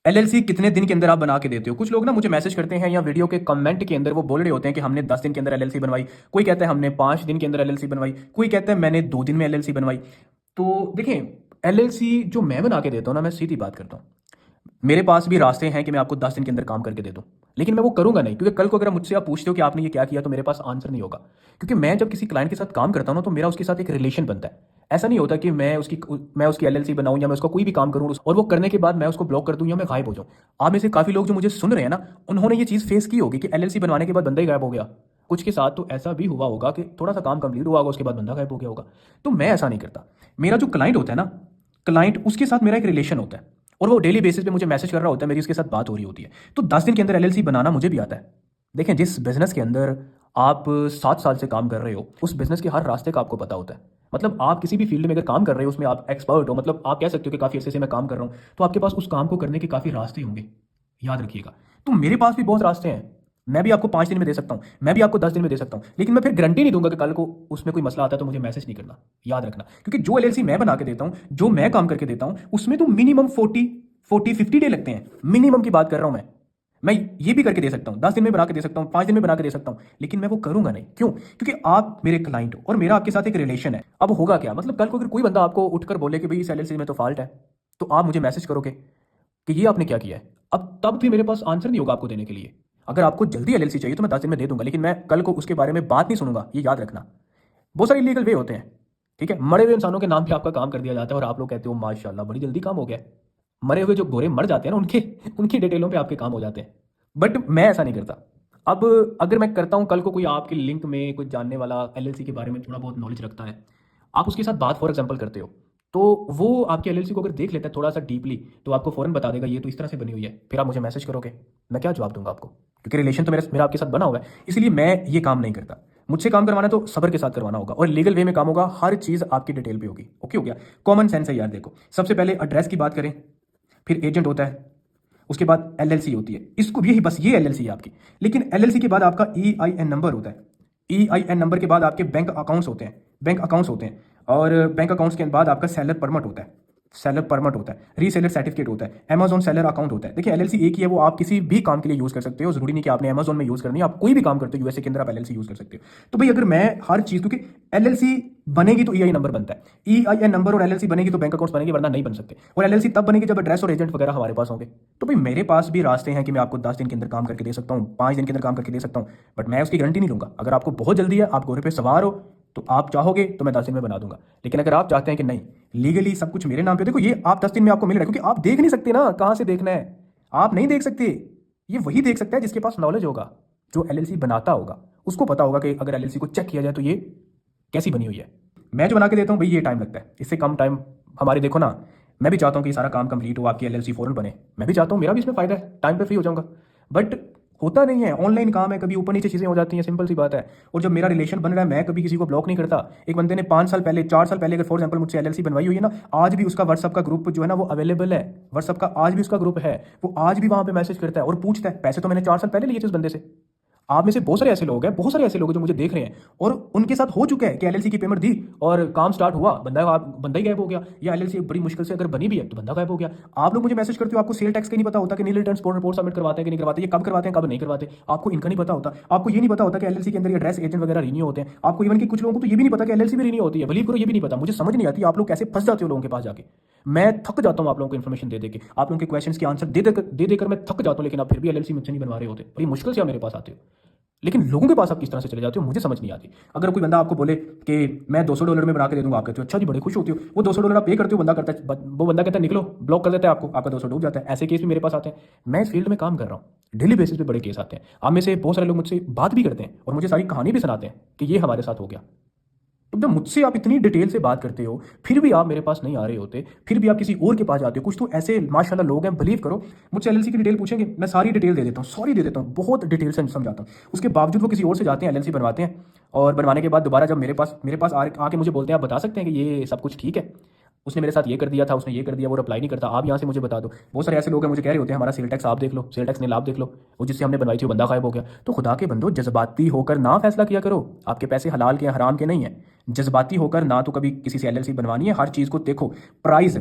LLC कितने दिन के अंदर आप बना के देते हो? कुछ लोग ना मुझे मैसेज करते हैं या वीडियो के कमेंट के अंदर वो बोल रहे होते हैं कि हमने 10 दिन के अंदर एलएलसी बनवाई, कोई कहता है हमने 5 दिन के अंदर एलएलसी बनवाई, कोई कहता है मैंने 2 दिन में एलएलसी बनवाई। तो देखिए, एलएलसी जो मैं बना के देता हूँ ना, मैं सीधी बात करता हूँ। मेरे पास भी रास्ते हैं कि मैं आपको 10 दिन के अंदर काम करके दे दूं, लेकिन मैं वो करूंगा नहीं, क्योंकि कल को अगर मुझसे आप पूछते हो कि आपने ये क्या किया, तो मेरे पास आंसर नहीं होगा। क्योंकि मैं जब किसी क्लाइंट के साथ काम करता हूं ना, तो मेरा उसके साथ एक रिलेशन बनता है। ऐसा नहीं होता कि मैं उसकी एलएलसी बनाऊं या मैं उसका कोई भी काम करूं और वो करने के बाद मैं उसको ब्लॉक कर दूं या मैं गायब हो जाऊं। आप में से काफी लोग जो मुझे सुन रहे हैं ना, उन्होंने ये चीज फेस की होगी कि एलएलसी बनवाने के बाद बंदा ही गायब हो गया। कुछ के साथ तो ऐसा भी हुआ होगा कि थोड़ा सा काम कंप्लीट हुआ होगा, उसके बाद बंदा गायब हो गया होगा। तो मैं ऐसा नहीं करता। मेरा जो क्लाइंट होता है ना, क्लाइंट उसके साथ मेरा एक रिलेशन होता है, और वो डेली बेसिस पे मुझे मैसेज कर रहा होता है, मेरी उसके साथ बात हो रही होती है। तो 10 दिन के अंदर एलएलसी बनाना मुझे भी आता है। देखें, जिस बिजनेस के अंदर आप 7 साल से काम कर रहे हो, उस बिजनेस के हर रास्ते का आपको पता होता है। मतलब आप किसी भी फील्ड में अगर काम कर रहे हो, उसमें आप एक्सपर्ट हो, मतलब आप कह सकते हो कि काफ़ी अर्से से मैं काम कर रहा हूँ, तो आपके पास उस काम को करने के काफ़ी रास्ते होंगे। याद रखिएगा। तो मेरे पास भी बहुत रास्ते हैं। मैं भी आपको 5 दिन में दे सकता हूँ, मैं भी आपको 10 दिन में दे सकता हूँ, लेकिन मैं फिर गारंटी नहीं दूंगा कि कल को उसमें कोई मसला आता है तो मुझे मैसेज नहीं करना। याद रखना, क्योंकि जो एलएलसी मैं बना के देता हूँ, जो मैं काम करके देता हूँ, उसमें तो मिनिमम 40 50 डे लगते हैं। मिनिमम की बात कर रहा हूं मैं ये भी करके दे सकता हूं, 10 दिन में बना के दे सकता हूं, 5 दिन में बना के दे सकता हूं, लेकिन मैं वो करूंगा नहीं। क्यों? क्योंकि आप मेरे क्लाइंट हो और मेरा आपके साथ एक रिलेशन है। अब होगा क्या, मतलब कल को अगर कोई बंदा आपको उठकर बोले कि भाई इस एलएलसी में तो फॉल्ट है, तो आप मुझे मैसेज करोगे कि ये आपने क्या किया है। अब तब भी मेरे पास आंसर नहीं होगा आपको देने के लिए। अगर आपको जल्दी एलएलसी चाहिए तो मैं 10 दिन में दे दूंगा, लेकिन मैं कल को उसके बारे में बात नहीं सुनूंगा। ये याद रखना। बहुत सारे इलीगल वे होते हैं। ठीक है, मरे हुए इंसानों के नाम पे आपका काम कर दिया जाता है और आप लोग कहते हो माशाल्लाह बड़ी जल्दी काम हो गया। मरे हुए जो गोरे मर जाते हैं ना, उनके उनकी डिटेलों पे आपके काम हो जाते हैं। बट मैं ऐसा नहीं करता। अब अगर मैं करता हूँ, कल को कोई आपके लिंक में कोई जानने वाला एलएलसी के बारे में थोड़ा बहुत नॉलेज रखता है, आप उसके साथ बात फॉर एग्जांपल करते हो, तो वो आपकी एलएलसी को अगर देख लेता है थोड़ा सा डीपली, तो आपको फौरन बता देगा ये तो इस तरह से बनी हुई है। फिर आप मुझे मैसेज करोगे, मैं क्या जवाब दूंगा आपको? क्योंकि रिलेशन तो मेरा मेरा आपके साथ बना हुआ है। इसलिए मैं ये काम नहीं करता। मुझसे काम करवाना है तो सब्र के साथ करवाना होगा, और लीगल वे में काम होगा। हर चीज़ आपकी डिटेल पे होगी। ओके हो गया? कॉमन सेंस है यार। देखो, सबसे पहले एड्रेस की बात करें, फिर एजेंट होता है, उसके बाद एलएलसी होती है। इसको भी यही, बस ये एलएलसी है आपकी। लेकिन एलएलसी के बाद आपका ईआईएन नंबर होता है। ईआईएन नंबर के बाद आपके बैंक अकाउंट्स होते हैं, बैंक अकाउंट्स होते हैं। और बैंक अकाउंट्स के बाद आपका सेलर परमिट होता है, सेलर परमिट होता है, रीसेलर सर्टिफिकेट होता है, अमेजॉन सेलर अकाउंट होता है। देखिए, एलएलसी एक ही है, वो आप किसी भी काम के लिए यूज कर सकते हो। जरूरी नहीं कि आपने अमेजॉन में यूज करनी है, आप कोई भी काम करते हो यूएसए के अंदर आप एलएलसी यूज कर सकते हो। तो भाई अगर मैं हर चीज, क्योंकि एलएलसी बनेगी तो ईआई नंबर बनता है, ईआईएन नंबर, और एलएलसी बनेगी तो बैंक अकाउंट्स बनेंगे, वरना नहीं बन सकते। और एलएलसी तब बनेगी जब एड्रेस और एजेंट वगैरह हमारे पास होंगे। तो भाई मेरे पास भी रास्ते हैं कि मैं आपको 10 दिन के अंदर काम करके दे सकता हूँ, 5 दिन के अंदर काम करके दे सकता हूँ। बट मैं उसकी गारंटी नहीं लूंगा। अगर आपको बहुत जल्दी है, आप घोड़े पे सवार हो, तो आप चाहोगे तो मैं 10 दिन में बना दूंगा। लेकिन अगर आप चाहते हैं कि नहीं, लीगली सब कुछ मेरे नाम पे, देखो ये आप 10 दिन में आपको मिल रहा है, क्योंकि आप देख नहीं सकते ना कहाँ से देखना है। आप नहीं देख सकते। ये वही देख सकता है जिसके पास नॉलेज होगा, जो एलएलसी बनाता होगा। उसको पता होगा कि अगर एलएलसी को चेक किया जाए तो ये कैसी बनी हुई है। मैं जो बना के देता हूँ भाई, ये टाइम लगता है, इससे कम टाइम हमारे। देखो ना, मैं भी चाहता हूँ कि ये सारा काम कंप्लीट हो, आपकी एलएलसी फौरन बने। मैं भी चाहता हूँ, मेरा भी इसमें फायदा है, टाइम पे फ्री हो जाऊंगा। बट होता नहीं है, ऑनलाइन काम है, कभी ऊपर नीचे चीज़ें हो जाती हैं, सिंपल सी बात है। और जब मेरा रिलेशन बन रहा है, मैं कभी किसी को ब्लॉक नहीं करता। एक बंदे ने 5 साल पहले, 4 साल पहले अगर फॉर एग्जाम्पल मुझसे एलएलसी बनवाई हुई है ना, आज भी उसका व्हाट्सअप का ग्रुप जो है ना वो अवेलेबल है। व्हाट्सअप का आज भी उसका ग्रुप है, वो आज भी वहां पे मैसेज करता है और पूछता है। पैसे तो मैंने 4 साल पहले लिए थे उस बंदे से। आप में से बहुत सारे ऐसे लोग हैं, बहुत सारे ऐसे लोग हैं जो मुझे देख रहे हैं, और उनके साथ हो चुका है कि एलएलसी की पेमेंट दी और काम स्टार्ट हुआ, बंदा ही गायब हो गया, या एलएलसी बड़ी मुश्किल से अगर बनी भी है तो बंदा गायब हो गया। आप लोग मुझे मैसेज करते हो, आपको सेल टैक्स का नहीं पता होता कि नील रिटर्न रिपोर्ट सबमिट करवाते हैं कि नहीं करवाते, ये कब करवाते हैं कब नहीं करवाते, आपको इनका नहीं पता होता। आपको ये नहीं पता होता कि एलएलसी के अंदर एड्रेस एजेंट वगैरह रिन्यू होते हैं। आपको इवन कि कुछ लोगों को तो ये भी नहीं पता कि एलएलसी में रिन्यू होती है। बिलीव करो, ये भी नहीं पता। मुझे समझ नहीं आती आप लोग कैसे फंस जाते हो लोगों के पास जाके। मैं थक जाता हूँ आप लोगों को इन्फॉर्मेशन दे देके, आप लोगों के क्वेश्चंस के आंसर दे देकर मैं थक जाता हूँ, लेकिन आप फिर भी एलएलसी मुझसे नहीं बनवा रहे होते। बड़ी मुश्किल से आप मेरे पास आते हो, लेकिन लोगों के पास आप किस तरह से चले जाते हो मुझे समझ नहीं आती। अगर कोई बंदा आपको बोले कि मैं $200 में बना के दे दूंगा, आप कहते हो अच्छा जी, बड़े खुश होती हो। वो $200 आप पे करते हो, बंदा करता है, वो बंदा कहता है निकलो, ब्लॉक कर देता है आपको, आपका 200 डूब जाता है। ऐसे केस भी मेरे पास आते हैं। मैं इस फील्ड में काम कर रहा हूँ, डेली बेसिस पे बड़े केस आते हैं। आप में से बहुत सारे लोग मुझसे बात भी करते हैं और मुझे सारी कहानी भी सुनाते हैं कि ये हमारे साथ हो गया। तो जब मुझसे आप इतनी डिटेल से बात करते हो, फिर भी आप मेरे पास नहीं आ रहे होते, फिर भी आप किसी और के पास जाते हो। कुछ तो ऐसे माशाल्लाह लोग हैं, बिलीव करो, मुझसे एलएलसी की डिटेल पूछेंगे, मैं सारी डिटेल दे देता हूँ, सॉरी दे देता हूँ, बहुत डिटेल से समझाता हूँ। उसके बावजूद वो किसी और से जाते हैं, एलएलसी बनवाते हैं, और बनवाने के बाद दोबारा जब मेरे पास आके मुझे बोलते हैं आप बता सकते हैं कि ये सब कुछ ठीक है, उसने मेरे साथ ये कर दिया था, उसने ये कर दिया, वो रिप्लाई नहीं करता, आप यहाँ से मुझे बता दो। बहुत सारे ऐसे लोग हैं मुझे कह रहे होते हैं हमारा सेल टैक्स आप देख लो, सेल टैक्स ने लाभ देख लो, वो जिससे हमने बनवाई थी वो बंदा गायब हो गया। तो खुदा के बंदो, जज्बाती होकर ना फैसला किया करो। आपके पैसे हलाल के हैं, हराम के नहीं है। जज्बाती होकर ना तो कभी किसी से एलएलसी बनवानी है। हर चीज़ को देखो, प्राइस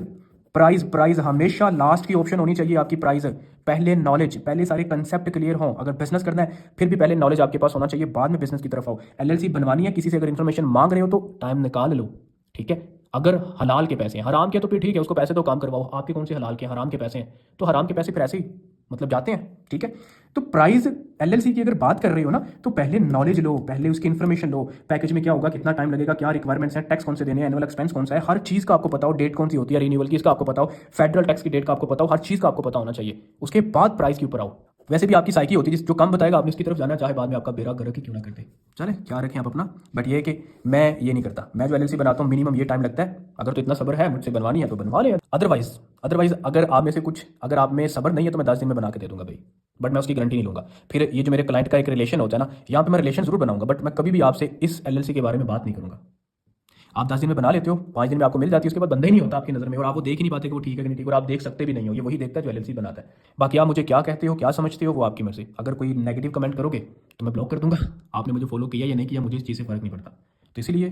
प्राइस प्राइस हमेशा लास्ट की ऑप्शन होनी चाहिए आपकी। प्राइस पहले नॉलेज, पहले सारे कंसेप्ट क्लियर हों। अगर बिजनेस करना है फिर भी पहले नॉलेज आपके पास होना चाहिए, बाद में बिजनेस की तरफ आओ। एलएलसी बनवानी है, किसी से अगर इन्फॉर्मेशन मांग रहे हो तो टाइम निकाल लो, ठीक है। अगर हलाल के पैसे हैं, हराम के तो फिर ठीक है, उसको पैसे तो काम करवाओ। आपके कौन से हलाल के, हराम के पैसे हैं तो हराम के पैसे फिर ऐसे ही मतलब जाते हैं, ठीक है। तो प्राइस एलएलसी की अगर बात कर रहे हो ना, तो पहले नॉलेज लो, पहले उसकी इन्फॉर्मेशन लो। पैकेज में क्या होगा, कितना टाइम लगेगा, क्या रिक्वायरमेंट्स हैं, टैक्स कौन से देने हैं, एनुअल एक्सपेंस कौन सा है, हर चीज़ का आपको पता हो। डेट कौन सी होती है रिन्यूअल की, इसका आपको पता हो। फेडरल टैक्स की डेट का आपको पता हो। हर चीज़ का आपको पता होना चाहिए, उसके बाद प्राइस के ऊपर आओ। वैसे भी आपकी साइकी होती है, जो कम बताएगा आपने उसकी तरफ जाना, चाहे बाद में आपका बेड़ा गर्क ही क्यों ना करते। चले, क्या रखें आप अपना। बट ये है कि मैं ये नहीं करता। मैं जो एलएलसी बनाता हूँ मिनिमम ये टाइम लगता है। अगर तो इतना सब्र है, मुझसे बनवानी है तो बनवा ले। अदरवाइज अदरवाइज अगर आप में से कुछ, अगर आप में सब्र नहीं है तो मैं 10 दिन में बना के दे दूंगा भाई, बट मैं उसकी गारंटी नहीं लूंगा। फिर ये जो मेरे क्लाइंट का एक रिलेशन होता है ना, यहाँ पे मैं रिलेशन जरूर बनाऊंगा, बट मैं कभी भी आपसे इस एलएलसी के बारे में बात नहीं करूंगा। आप 10 दिन में बना लेते हो, 5 दिन में आपको मिल जाती है, उसके बाद बंदा ही नहीं होता आपकी नज़र में, और आप वो देख ही नहीं पाते कि वो ठीक है कि नहीं ठीक, और आप देख सकते भी नहीं हो। ये वही देखता है जो एलएलसी बनाता है। बाकी आप मुझे क्या कहते हो, क्या समझते हो, वो आपकी मर्जी। अगर कोई नेगेटिव कमेंट करोगे तो मैं ब्लॉक कर दूंगा। आपने मुझे फॉलो किया या नहीं किया, मुझे इस चीज़ से फर्क नहीं पड़ता। तो इसीलिए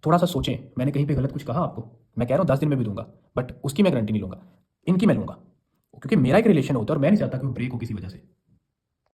थोड़ा सा सोचें, मैंने कहीं पे गलत कुछ कहा आपको? मैं कह रहा हूँ 10 दिन में भी दूंगा, बट उसकी मैं गारंटी नहीं लूंगा, इनकी मैं लूंगा, क्योंकि मेरा एक रिलेशन होता है और मैं नहीं चाहता कि वो ब्रेक हो किसी वजह से।